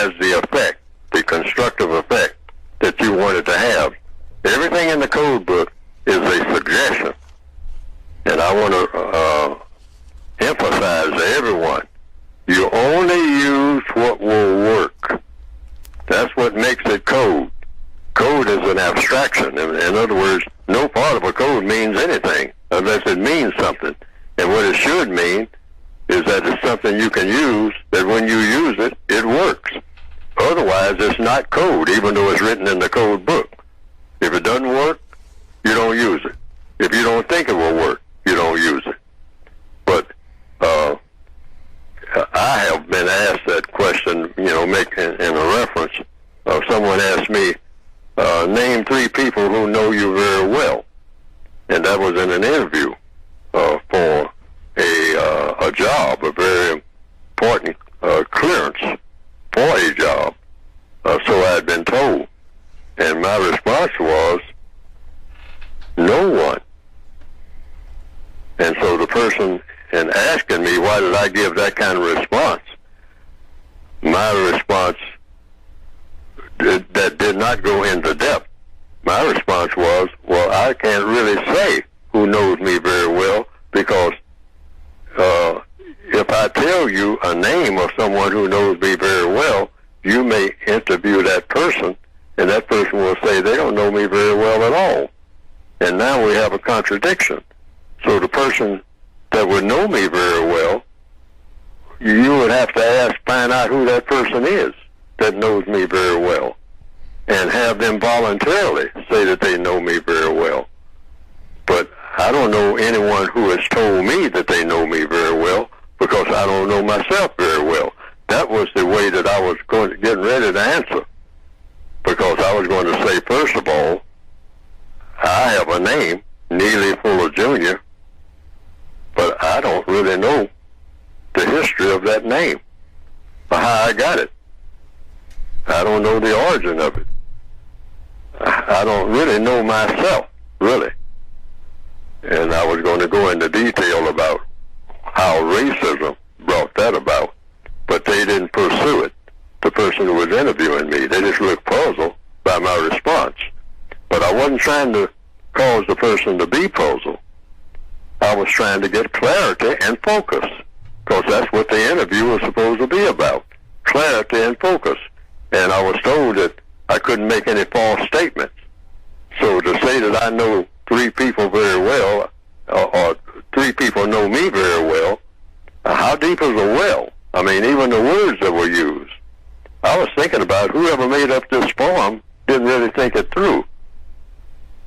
has the effect, the constructive effect that you want it to have. Everything in the code book is a suggestion. And I want to emphasize to everyone, you only use what will work. That's what makes it code. Code is an abstraction. In other words, no part of a code means anything unless it means something. And what it should mean is that it's something you can use, that when you use it, it works. Otherwise, it's not code, even though it's written in the code book. If it doesn't work, you don't use it. If you don't think it will work, you don't use it. But I have been asked that question, in a reference. Someone asked me, name 3 people who know you very well. And that was in an interview for a job, a very important clearance for a job. So I had been told. And my response was, no one. And so the person, in asking me why did I give that kind of response, my response that did not go into depth. My response was, well, I can't really say who knows me very well, because if I tell you a name of someone who knows me very well, you may interview that person, and that person will say they don't know me very well at all. And now we have a contradiction. So the person that would know me very well, you would have to find out who that person is that knows me very well, and have them voluntarily say that they know me very well. But I don't know anyone who has told me that they know me very well, because I don't know myself very well. That was the way that I was getting ready to answer, because I was going to say, first of all, I have a name, Neely Fuller Jr., but I don't really know the history of that name, or how I got it. I don't know the origin of it. I don't really know myself, really. And I was going to go into detail about how racism brought that about, but they didn't pursue it. The person who was interviewing me, they just looked puzzled by my response. But I wasn't trying to cause the person to be puzzled. I was trying to get clarity and focus, because that's what the interview was supposed to be about, clarity and focus. And I was told that I couldn't make any false statements. So to say that I know 3 people very well, or 3 people know me very well, how deep is a well? I mean, even the words that were used. I was thinking about whoever made up this poem didn't really think it through.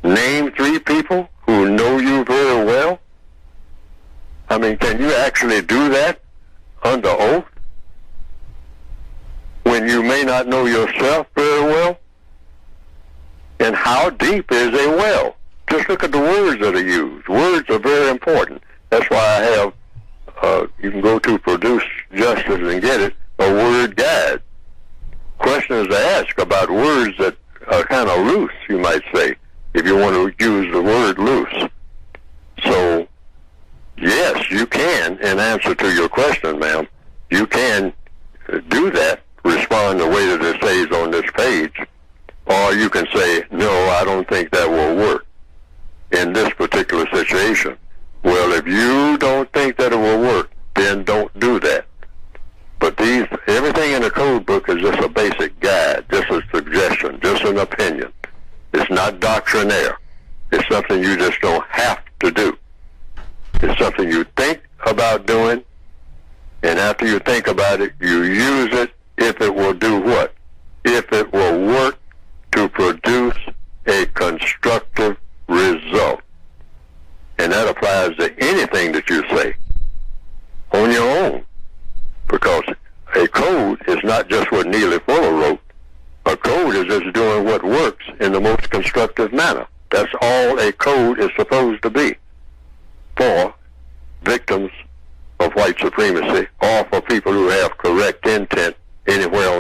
Name 3 people who know you very well? I mean, can you actually do that under oath when you may not know yourself very well? And how deep is a well? Just look at the words that are used. Words are very important. That's why I have, you can go to Produce Justice and get it, a word guide. Questions to ask about words that are kind of loose, you might say, if you want to use the word loose. So, yes, you can, in answer to your question, ma'am, you can do that, respond the way that it says on this page, or you can say, no, I don't think that will work in this particular situation. Well, if you don't think that it will work, then don't do that. But everything in the code book is just a basic guide, just a suggestion, just an opinion. It's not doctrinaire. It's something you just don't have to do. It's something you think about doing, and after you think about it, you use it if it will do what? If it will work to produce a constructive result. And that applies to anything that you say on your own, because a code is not just what Neely Fuller wrote. A code is just doing what works in the most constructive manner. That's all a code is supposed to be for victims of white supremacy, or for people who have correct intent anywhere